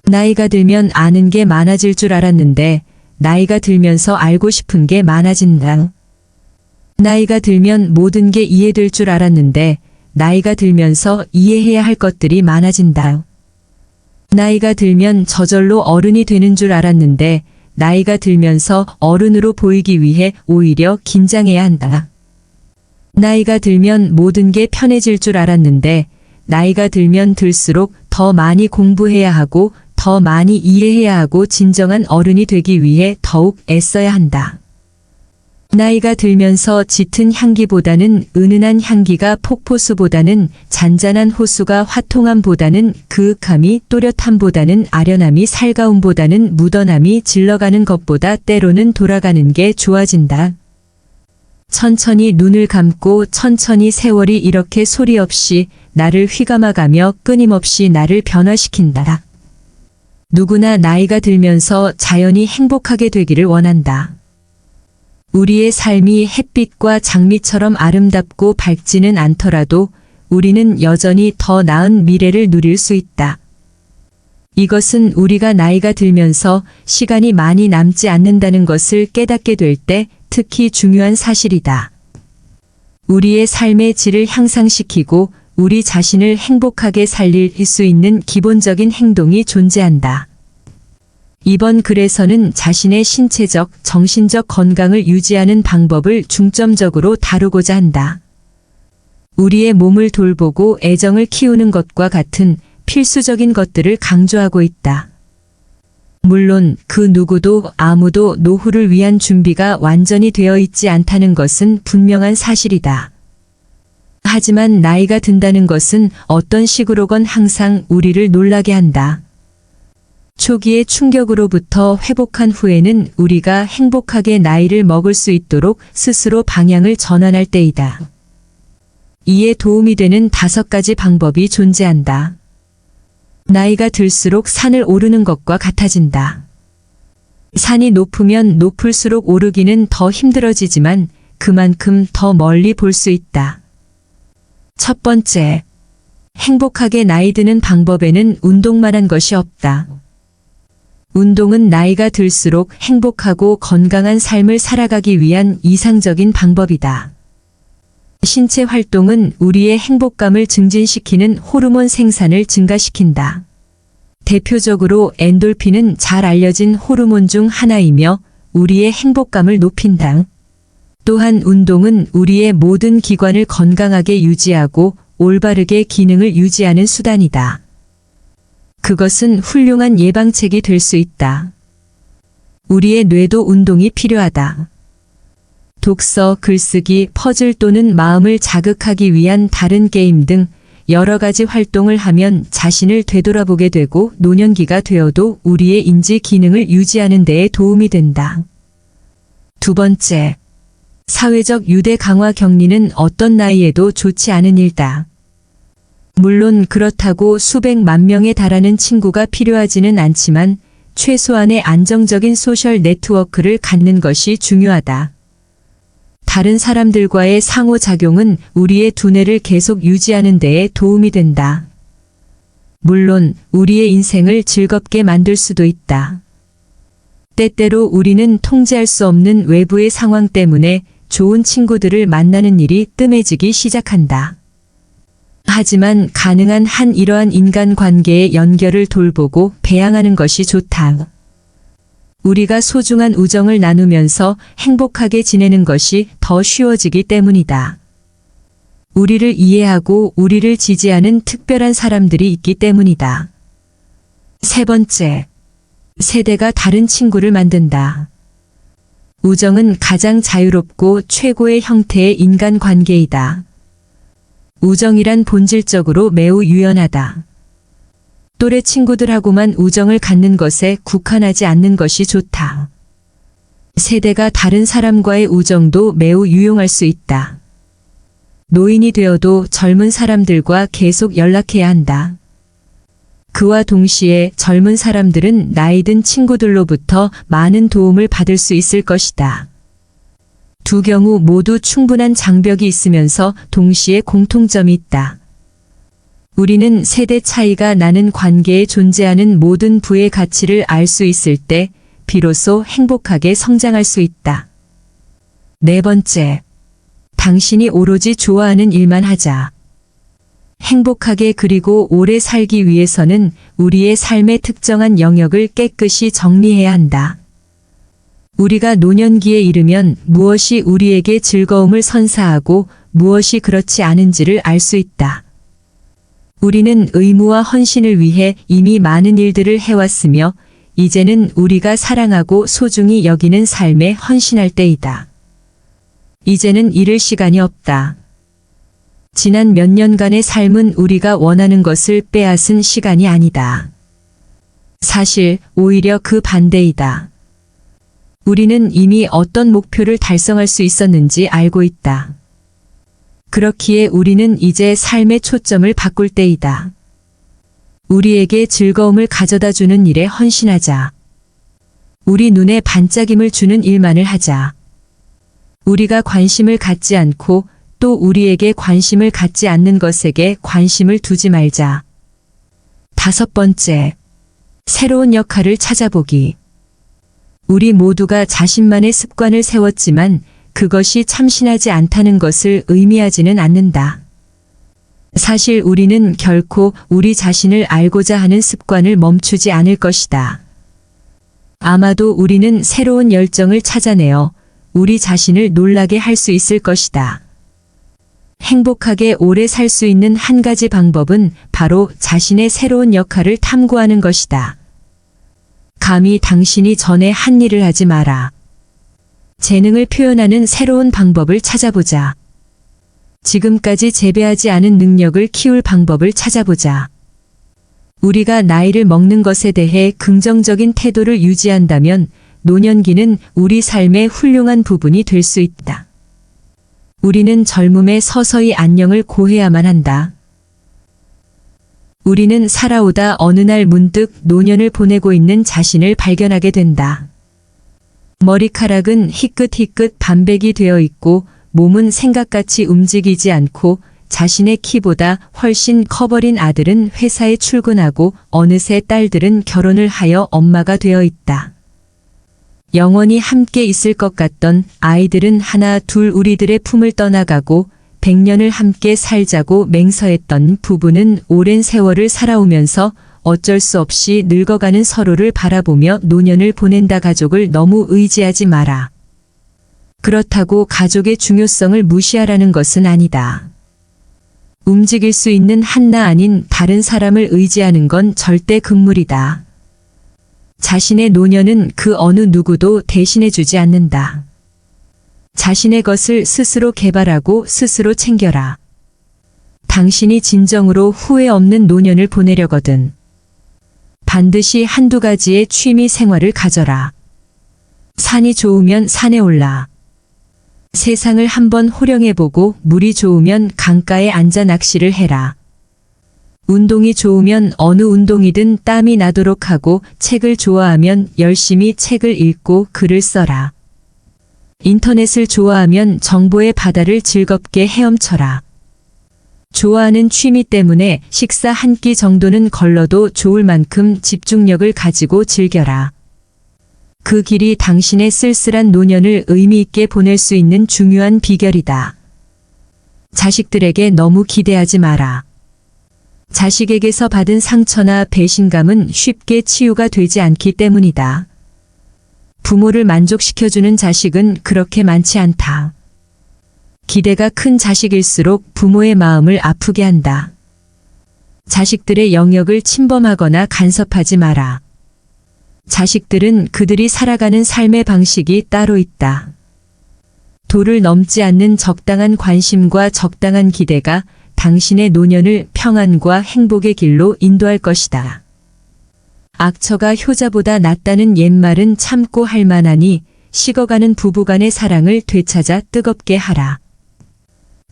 나이가 들면 아는 게 많아질 줄 알았는데 나이가 들면서 알고 싶은 게 많아진다. 나이가 들면 모든 게 이해될 줄 알았는데 나이가 들면서 이해해야 할 것들이 많아진다. 나이가 들면 저절로 어른이 되는 줄 알았는데 나이가 들면서 어른으로 보이기 위해 오히려 긴장해야 한다. 나이가 들면 모든 게 편해질 줄 알았는데 나이가 들면 들수록 더 많이 공부해야 하고 더 많이 이해해야 하고 진정한 어른이 되기 위해 더욱 애써야 한다. 나이가 들면서 짙은 향기보다는 은은한 향기가 폭포수보다는 잔잔한 호수가 화통함보다는 그윽함이 또렷함보다는 아련함이 살가움보다는 묻어남이 질러가는 것보다 때로는 돌아가는 게 좋아진다. 천천히 눈을 감고 천천히 세월이 이렇게 소리 없이 나를 휘감아가며 끊임없이 나를 변화시킨다. 누구나 나이가 들면서 자연히 행복하게 되기를 원한다. 우리의 삶이 햇빛과 장미처럼 아름답고 밝지는 않더라도 우리는 여전히 더 나은 미래를 누릴 수 있다. 이것은 우리가 나이가 들면서 시간이 많이 남지 않는다는 것을 깨닫게 될 때 특히 중요한 사실이다. 우리의 삶의 질을 향상시키고 우리 자신을 행복하게 살릴 수 있는 기본적인 행동이 존재한다. 이번 글에서는 자신의 신체적, 정신적 건강을 유지하는 방법을 중점적으로 다루고자 한다. 우리의 몸을 돌보고 애정을 키우는 것과 같은 필수적인 것들을 강조하고 있다. 물론 그 누구도 아무도 노후를 위한 준비가 완전히 되어 있지 않다는 것은 분명한 사실이다. 하지만 나이가 든다는 것은 어떤 식으로건 항상 우리를 놀라게 한다. 초기의 충격으로부터 회복한 후에는 우리가 행복하게 나이를 먹을 수 있도록 스스로 방향을 전환할 때이다. 이에 도움이 되는 5가지 방법이 존재한다. 나이가 들수록 산을 오르는 것과 같아진다. 산이 높으면 높을수록 오르기는 더 힘들어지지만 그만큼 더 멀리 볼 수 있다. 첫 번째, 행복하게 나이 드는 방법에는 운동만 한 것이 없다. 운동은 나이가 들수록 행복하고 건강한 삶을 살아가기 위한 이상적인 방법이다. 신체 활동은 우리의 행복감을 증진시키는 호르몬 생산을 증가시킨다. 대표적으로 엔돌핀은 잘 알려진 호르몬 중 하나이며 우리의 행복감을 높인다. 또한 운동은 우리의 모든 기관을 건강하게 유지하고 올바르게 기능을 유지하는 수단이다. 그것은 훌륭한 예방책이 될 수 있다. 우리의 뇌도 운동이 필요하다. 독서, 글쓰기, 퍼즐 또는 마음을 자극하기 위한 다른 게임 등 여러 가지 활동을 하면 자신을 되돌아보게 되고 노년기가 되어도 우리의 인지 기능을 유지하는 데에 도움이 된다. 두 번째, 사회적 유대 강화 격리는 어떤 나이에도 좋지 않은 일이다. 물론 그렇다고 수백만 명에 달하는 친구가 필요하지는 않지만 최소한의 안정적인 소셜 네트워크를 갖는 것이 중요하다. 다른 사람들과의 상호작용은 우리의 두뇌를 계속 유지하는 데에 도움이 된다. 물론 우리의 인생을 즐겁게 만들 수도 있다. 때때로 우리는 통제할 수 없는 외부의 상황 때문에 좋은 친구들을 만나는 일이 뜸해지기 시작한다. 하지만 가능한 한 이러한 인간관계의 연결을 돌보고 배양하는 것이 좋다. 우리가 소중한 우정을 나누면서 행복하게 지내는 것이 더 쉬워지기 때문이다. 우리를 이해하고 우리를 지지하는 특별한 사람들이 있기 때문이다. 세 번째, 세대가 다른 친구를 만든다. 우정은 가장 자유롭고 최고의 형태의 인간관계이다. 우정이란 본질적으로 매우 유연하다. 또래 친구들하고만 우정을 갖는 것에 국한하지 않는 것이 좋다. 세대가 다른 사람과의 우정도 매우 유용할 수 있다. 노인이 되어도 젊은 사람들과 계속 연락해야 한다. 그와 동시에 젊은 사람들은 나이 든 친구들로부터 많은 도움을 받을 수 있을 것이다. 두 경우 모두 충분한 장벽이 있으면서 동시에 공통점이 있다. 우리는 세대 차이가 나는 관계에 존재하는 모든 부의 가치를 알 수 있을 때 비로소 행복하게 성장할 수 있다. 네 번째, 당신이 오로지 좋아하는 일만 하자. 행복하게 그리고 오래 살기 위해서는 우리의 삶의 특정한 영역을 깨끗이 정리해야 한다. 우리가 노년기에 이르면 무엇이 우리에게 즐거움을 선사하고 무엇이 그렇지 않은지를 알 수 있다. 우리는 의무와 헌신을 위해 이미 많은 일들을 해왔으며 이제는 우리가 사랑하고 소중히 여기는 삶에 헌신할 때이다. 이제는 잃을 시간이 없다. 지난 몇 년간의 삶은 우리가 원하는 것을 빼앗은 시간이 아니다. 사실 오히려 그 반대이다. 우리는 이미 어떤 목표를 달성할 수 있었는지 알고 있다. 그렇기에 우리는 이제 삶의 초점을 바꿀 때이다. 우리에게 즐거움을 가져다 주는 일에 헌신하자. 우리 눈에 반짝임을 주는 일만을 하자. 우리가 관심을 갖지 않고 또 우리에게 관심을 갖지 않는 것에게 관심을 두지 말자. 다섯 번째, 새로운 역할을 찾아보기. 우리 모두가 자신만의 습관을 세웠지만 그것이 참신하지 않다는 것을 의미하지는 않는다. 사실 우리는 결코 우리 자신을 알고자 하는 습관을 멈추지 않을 것이다. 아마도 우리는 새로운 열정을 찾아내어 우리 자신을 놀라게 할 수 있을 것이다. 행복하게 오래 살 수 있는 한 가지 방법은 바로 자신의 새로운 역할을 탐구하는 것이다. 감히 당신이 전에 한 일을 하지 마라. 재능을 표현하는 새로운 방법을 찾아보자. 지금까지 재배하지 않은 능력을 키울 방법을 찾아보자. 우리가 나이를 먹는 것에 대해 긍정적인 태도를 유지한다면 노년기는 우리 삶의 훌륭한 부분이 될 수 있다. 우리는 젊음에 서서히 안녕을 고해야만 한다. 우리는 살아오다 어느 날 문득 노년을 보내고 있는 자신을 발견하게 된다. 머리카락은 희끗희끗 반백이 되어 있고 몸은 생각같이 움직이지 않고 자신의 키보다 훨씬 커버린 아들은 회사에 출근하고 어느새 딸들은 결혼을 하여 엄마가 되어 있다. 영원히 함께 있을 것 같던 아이들은 하나 둘 우리들의 품을 떠나가고 100년을 함께 살자고 맹서했던 부부는 오랜 세월을 살아오면서 어쩔 수 없이 늙어가는 서로를 바라보며 노년을 보낸다. 가족을 너무 의지하지 마라. 그렇다고 가족의 중요성을 무시하라는 것은 아니다. 움직일 수 있는 한나 아닌 다른 사람을 의지하는 건 절대 금물이다. 자신의 노년은 그 어느 누구도 대신해주지 않는다. 자신의 것을 스스로 개발하고 스스로 챙겨라. 당신이 진정으로 후회 없는 노년을 보내려거든 반드시 한두 가지의 취미 생활을 가져라. 산이 좋으면 산에 올라. 세상을 한번 호령해보고 물이 좋으면 강가에 앉아 낚시를 해라. 운동이 좋으면 어느 운동이든 땀이 나도록 하고 책을 좋아하면 열심히 책을 읽고 글을 써라. 인터넷을 좋아하면 정보의 바다를 즐겁게 헤엄쳐라. 좋아하는 취미 때문에 식사 한 끼 정도는 걸러도 좋을 만큼 집중력을 가지고 즐겨라. 그 길이 당신의 쓸쓸한 노년을 의미 있게 보낼 수 있는 중요한 비결이다. 자식들에게 너무 기대하지 마라. 자식에게서 받은 상처나 배신감은 쉽게 치유가 되지 않기 때문이다. 부모를 만족시켜주는 자식은 그렇게 많지 않다. 기대가 큰 자식일수록 부모의 마음을 아프게 한다. 자식들의 영역을 침범하거나 간섭하지 마라. 자식들은 그들이 살아가는 삶의 방식이 따로 있다. 도를 넘지 않는 적당한 관심과 적당한 기대가 당신의 노년을 평안과 행복의 길로 인도할 것이다. 악처가 효자보다 낫다는 옛말은 참고 할 만하니 식어가는 부부간의 사랑을 되찾아 뜨겁게 하라.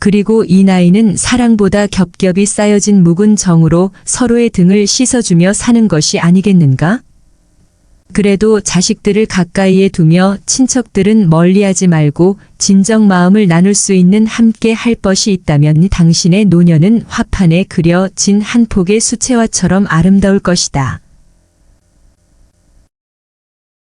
그리고 이 나이는 사랑보다 겹겹이 쌓여진 묵은 정으로 서로의 등을 씻어주며 사는 것이 아니겠는가? 그래도 자식들을 가까이에 두며 친척들은 멀리하지 말고 진정 마음을 나눌 수 있는 함께 할 것이 있다면 당신의 노년은 화판에 그려진 한 폭의 수채화처럼 아름다울 것이다.